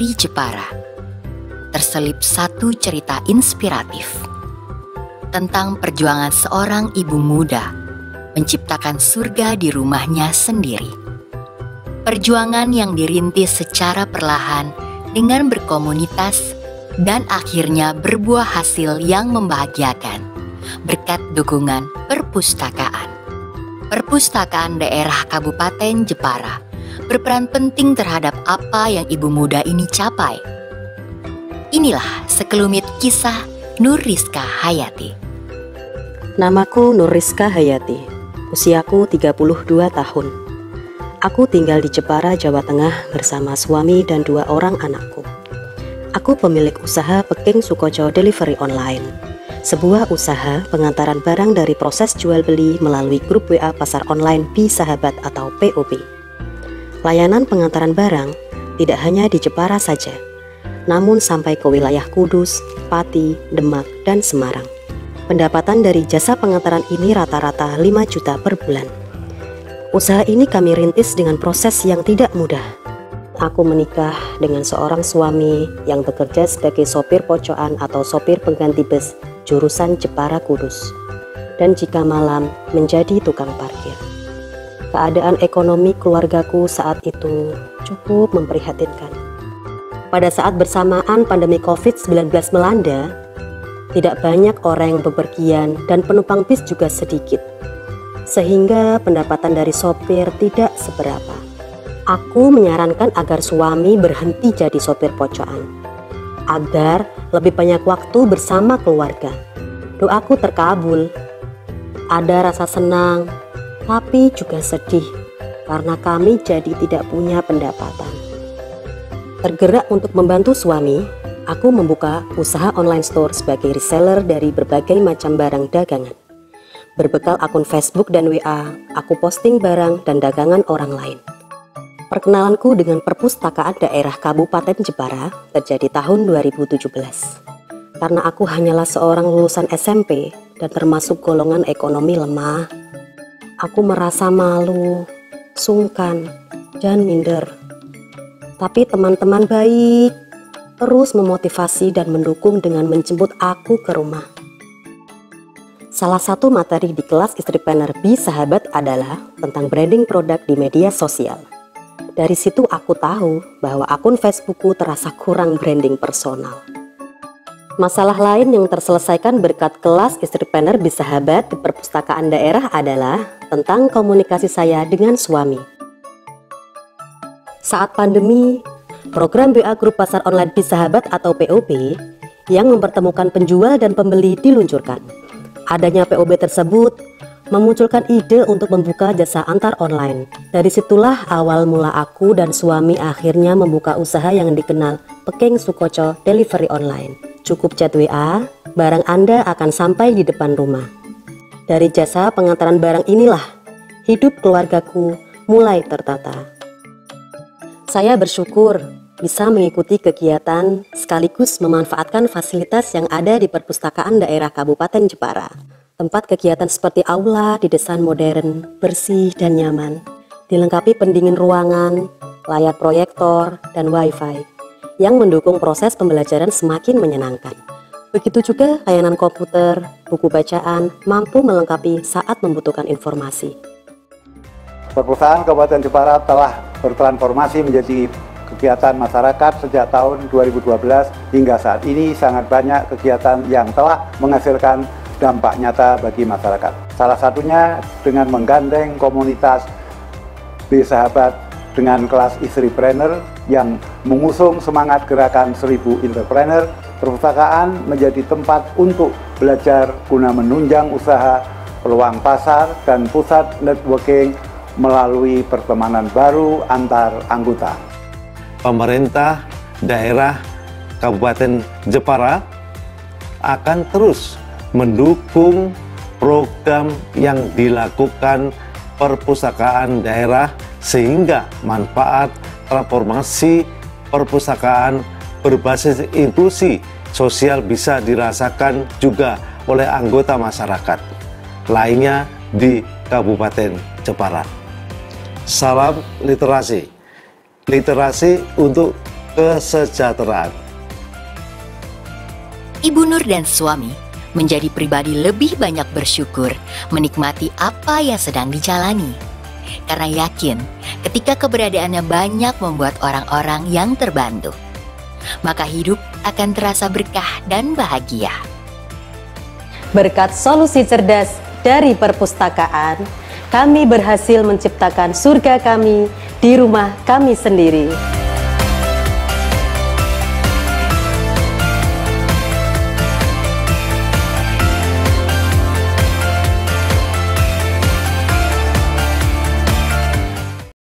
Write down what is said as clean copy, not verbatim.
dari Jepara, terselip satu cerita inspiratif tentang perjuangan seorang ibu muda menciptakan surga di rumahnya sendiri. Perjuangan yang dirintis secara perlahan dengan berkomunitas dan akhirnya berbuah hasil yang membahagiakan berkat dukungan perpustakaan. Perpustakaan daerah Kabupaten Jepara berperan penting terhadap apa yang ibu muda ini capai. Inilah sekelumit kisah Nur Rizka Hayati. Namaku Nur Rizka Hayati, usiaku 32 tahun. Aku tinggal di Jepara, Jawa Tengah bersama suami dan 2 orang anakku. Aku pemilik usaha Peking Sukoco Delivery Online, sebuah usaha pengantaran barang dari proses jual beli melalui grup WA pasar online B-Sahabat atau POB. Layanan pengantaran barang tidak hanya di Jepara saja, namun sampai ke wilayah Kudus, Pati, Demak, dan Semarang. Pendapatan dari jasa pengantaran ini rata-rata 5 juta per bulan. Usaha ini kami rintis dengan proses yang tidak mudah. Aku menikah dengan seorang suami yang bekerja sebagai sopir pocokan atau sopir pengganti bus jurusan Jepara Kudus, dan jika malam menjadi tukang parkir. Keadaan ekonomi keluargaku saat itu cukup memprihatinkan. Pada saat bersamaan pandemi COVID-19 melanda, tidak banyak orang yang bepergian dan penumpang bis juga sedikit, sehingga pendapatan dari sopir tidak seberapa. Aku menyarankan agar suami berhenti jadi sopir pocokan, agar lebih banyak waktu bersama keluarga. Doaku terkabul. Ada rasa senang, tapi juga sedih karena kami jadi tidak punya pendapatan. Tergerak untuk membantu suami, aku membuka usaha online store sebagai reseller dari berbagai macam barang dagangan. Berbekal akun Facebook dan WA, aku posting barang dan dagangan orang lain. Perkenalanku dengan perpustakaan daerah Kabupaten Jepara terjadi tahun 2017. Karena aku hanyalah seorang lulusan SMP dan termasuk golongan ekonomi lemah, aku merasa malu, sungkan, dan minder. Tapi teman-teman baik terus memotivasi dan mendukung dengan menjemput aku ke rumah. Salah satu materi di kelas Istripreneur B-Sahabat adalah tentang branding produk di media sosial. Dari situ aku tahu bahwa akun Facebookku terasa kurang branding personal. Masalah lain yang terselesaikan berkat kelas Istripreneur B-Sahabat di perpustakaan daerah adalah tentang komunikasi saya dengan suami. Saat pandemi, program WA Grup Pasar Online B-Sahabat atau POB yang mempertemukan penjual dan pembeli diluncurkan. Adanya POB tersebut memunculkan ide untuk membuka jasa antar online. Dari situlah awal mula aku dan suami akhirnya membuka usaha yang dikenal Peking Sukoco Delivery Online. Cukup chat WA, barang Anda akan sampai di depan rumah. Dari jasa pengantaran barang inilah, hidup keluargaku mulai tertata. Saya bersyukur bisa mengikuti kegiatan sekaligus memanfaatkan fasilitas yang ada di perpustakaan daerah Kabupaten Jepara. Tempat kegiatan seperti aula didesain modern, bersih dan nyaman, dilengkapi pendingin ruangan, layar proyektor, dan wifi yang mendukung proses pembelajaran semakin menyenangkan. Begitu juga layanan komputer, buku bacaan mampu melengkapi saat membutuhkan informasi. Perpustakaan Kabupaten Jepara telah bertransformasi menjadi kegiatan masyarakat sejak tahun 2012 hingga saat ini. Sangat banyak kegiatan yang telah menghasilkan dampak nyata bagi masyarakat. Salah satunya dengan menggandeng komunitas B-Sahabat dengan kelas Istripreneur yang mengusung semangat gerakan 1000 entrepreneur. Perpustakaan menjadi tempat untuk belajar guna menunjang usaha, peluang pasar, dan pusat networking melalui pertemanan baru antar anggota. Pemerintah daerah Kabupaten Jepara akan terus mendukung program yang dilakukan perpustakaan daerah sehingga manfaat transformasi perpustakaan berbasis inklusi sosial bisa dirasakan juga oleh anggota masyarakat lainnya di Kabupaten Jepara. Salam literasi. Literasi untuk kesejahteraan. Ibu Nur dan suami menjadi pribadi lebih banyak bersyukur menikmati apa yang sedang dijalani. Karena yakin ketika keberadaannya banyak membuat orang-orang yang terbantu, maka hidup akan terasa berkah dan bahagia. Berkat solusi cerdas dari perpustakaan, kami berhasil menciptakan surga kami di rumah kami sendiri.